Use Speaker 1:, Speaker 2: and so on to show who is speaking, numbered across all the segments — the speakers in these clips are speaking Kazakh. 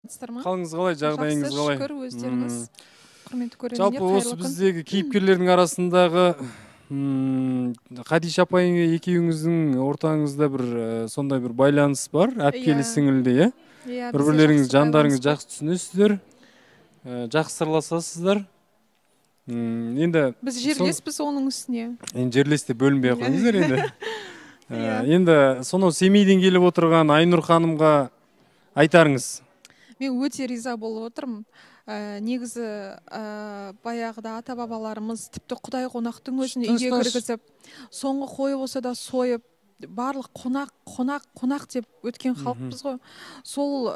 Speaker 1: Қалыңыз қалай, жағдайыңыз қалай?
Speaker 2: Шүкір, өздеріңіз құрметті көрермендер,
Speaker 1: Жалпы осы біздегі кейіпкерлердің арасындағы Хадиша апайың екеуіңіздің ортаңызда бір сондай бір байланыс бар, әпкелі сіңілді, иә? Бір-бірлеріңіз жандарыңыз жақсы түсінесіздер, жақсы сырласасыздар. Енді
Speaker 2: біз жерлеспіз оның үстіне.
Speaker 1: Енді жерлесте бөлінбей қойыңыздар енді. Енді сонау Семейден келіп отырған Айнұр ханымға айтарыңыз.
Speaker 2: Мен өте риза болып отырмын. Негізі баяғыда ата-бабаларымыз тіпті Құдай қонақтың өзін үйге кіргізіп, соңғы қой болса да сойып, барлық қонақ деп өткен халықпыз ғой. Сол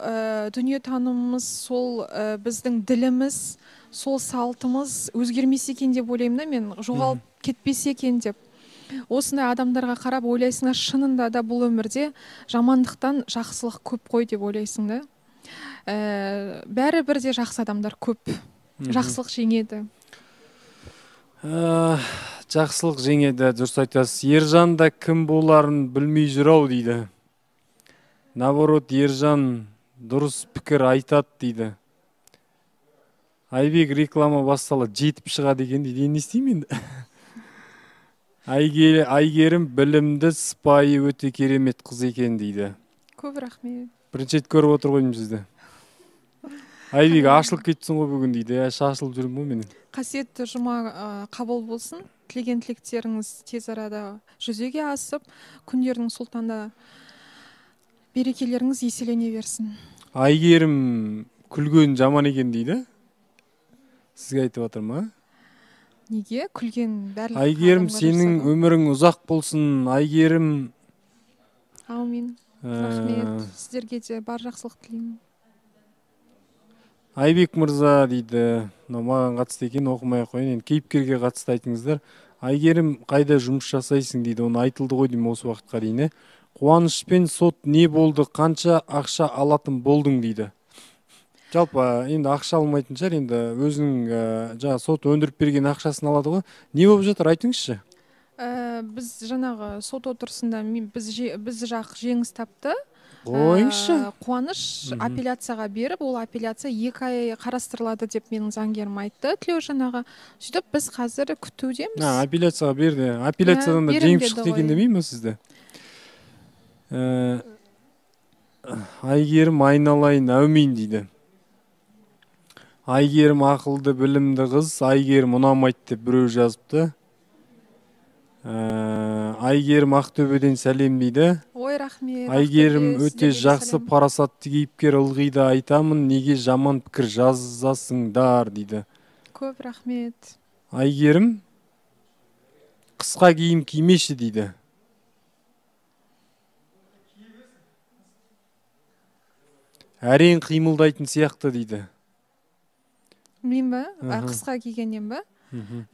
Speaker 2: дүниетанымымыз, сол біздің діліміз, сол салтымыз өзгермесе екен деп ойлаймын да, мен жоғалып кетпесе екен деп. Осындай адамдарға қарап ойлайсың, шынында да бұл өмірде жамандықтан жақсылық көп қой деп ойлайсың да. Бәрі бірде жақсы адамдар көп. Жақсылық жеңеді.
Speaker 1: Жақсылық жеңеді, дұрыс айтасыз. Ержан да кім боларын білмей жүр-ау дейді. Наоборот, Ержан дұрыс пікір айтады дейді. Айбек реклама бастала жетіп шығады екен дейді. Не істеймін енді? Айгерім білімді, сыпайы, өте керемет қыз екен дейді.
Speaker 2: Көп рахмет.
Speaker 1: Бірінші рет көріп отыр қоймын сізді. Айбек ашылып кетсің ғой бүгін дейді. Шашылып жүрмін ғой менің.
Speaker 2: Қасиетті жұма қабыл болсын. Тілеген тілектеріңіз тез арада жүзеге асып, күндердің сұлтанда берекелеріңіз еселене берсін.
Speaker 1: Айгерім күлген жаман екен дейді. Сізге айтып жатыр ма?
Speaker 2: Неге? Күлген барлық.
Speaker 1: Айгерім, сенің өмірің ұзақ болсын. Айгерім.
Speaker 2: Аумин. Рахмет. Сіздерге де бар жақсылық тілеймін.
Speaker 1: Айбек мырза дейді, маған қатысты екен, оқымай қойын. Енді кейіпкерге қатысты айтыңыздар. Айгерім қайда жұмыс жасайсың дейді, оны айтылды ғой деймін осы уақытқа дейін. Қуанышпен сот не болды, қанша ақша алатын болдың дейді. Жалпы енді ақша алмайтын шығар, енді өзінің жаңа сот өндіріп берген ақшасын алады ғой. Не болып жатыр, айтыңызшы?
Speaker 2: Біз жаңағы сот отырысында біз жақ жеңіс тапты.
Speaker 1: Қойыңызшы.
Speaker 2: Қуаныш апелляцияға беріп, ол апелляция 2 ай қарастырылады деп менің заңгерім айтты. Тілеужан аға. Сөйтіп біз қазір күтудеміз.
Speaker 1: Апелляцияға берді. Апелляциядан да жеңіп шықты екен демеймін сізді. Айгерім айналайын, әумин дейді. Айгерім ақылды, білімді қыз. Айгерім ұнамайды деп біреу жазыпты. Айгерім Ақтөбеден сәлем дейді.
Speaker 2: Ой, рахмет.
Speaker 1: Айгерім өте жақсы, парасатты кейіпкер, ылғи да айтамын, неге жаман пікір жазасыңдар дейді.
Speaker 2: Көп рахмет.
Speaker 1: Айгерім қысқа киім кимеші дейді. Әрең қимылдайтын сияқты дейді.
Speaker 2: Мен ба? Қысқа кигеннен ба?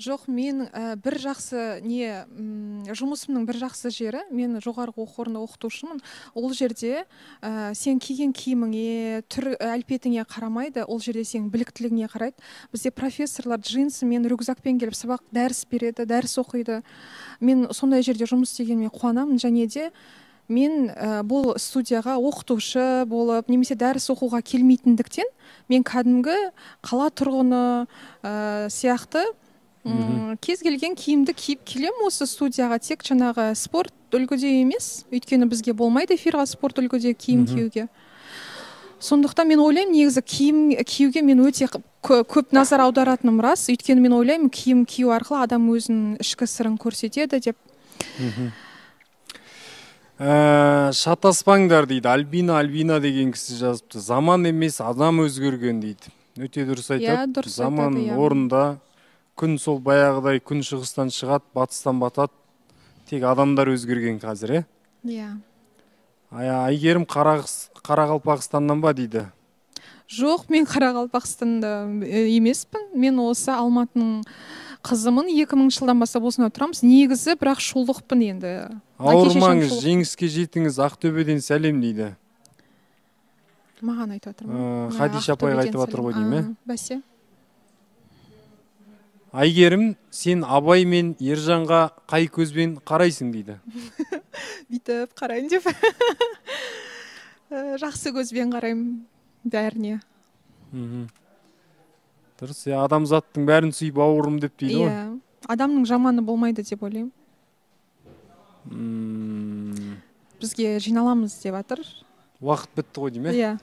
Speaker 2: Жоқ, мен бір жақсы жұмысымның бір жақсы жері, мен жоғарғы оқу орнында оқытушымын. Ол жерде сен киген киіміңе, түр әлпетіңе қарамайды, ол жерде сенің біліктілігіңе қарайды. Бізде профессорлар джинсымен, рюкзакпен келіп сабақ дәріс береді, дәріс оқиды. Мен сондай жерде жұмыс істегеніме қуанамын, және де мен бұл студияға оқытушы болып, немесе дәріс оқуға келмейтіндіктен, мен кәдімгі қала тұрғыны сияқты кез келген киімді киіп келем осы студияға, тек жаңағы спорт үлгіде емес, өйткені бізге болмайды эфирға спорт үлгіде киім киюге. Сондықтан мен ойлаймын, негізі киім киюге мен өте көп назар аударатыным рас, өйткені мен ойлаймын, киім кию арқылы адам өзінің ішкі сырын көрсетеді деп.
Speaker 1: Шатаспаңдар дейді. Альбина деген кісі жазыпты. Заман емес, адам өзгерген дейді. Өте дұрыс айтады. Заман орында. Күн сол баяғыдай, күн шығыстан шығады, батыстан батады. Тек адамдар өзгерген қазір,
Speaker 2: иә?
Speaker 1: Айгерім Қарақалпақстаннан ба дейді?
Speaker 2: Жоқ, мен Қарақалпақстанда емеспін. Мен осы Алматының қызымын. 2000 жылдан бастап осында тұрамыз. Негізі бірақ шулықпын енді.
Speaker 1: Ауырмаңыз, жеңіске жетіңіз, Ақтөбеден сәлем дейді.
Speaker 2: Маған айтып отырмын.
Speaker 1: Хадиша апайға айтып отыр ғой деймін.
Speaker 2: Бәсе.
Speaker 1: Айгерім, сен Абай мен Ержанға қай көзбен қарайсың дейді.
Speaker 2: Бүйтіп қарайын деп. Жақсы көзбен қараймын. бәріне.
Speaker 1: Дұрыс, адамзаттың бәрін сүй бауырым деп дейді ғой.
Speaker 2: Иә, адамның жаманы болмайды деп ойлаймын.
Speaker 1: Мм,
Speaker 2: Бізге жиналамыз деп жатыр.
Speaker 1: уақыт бітті ғой деймін.
Speaker 2: Иә.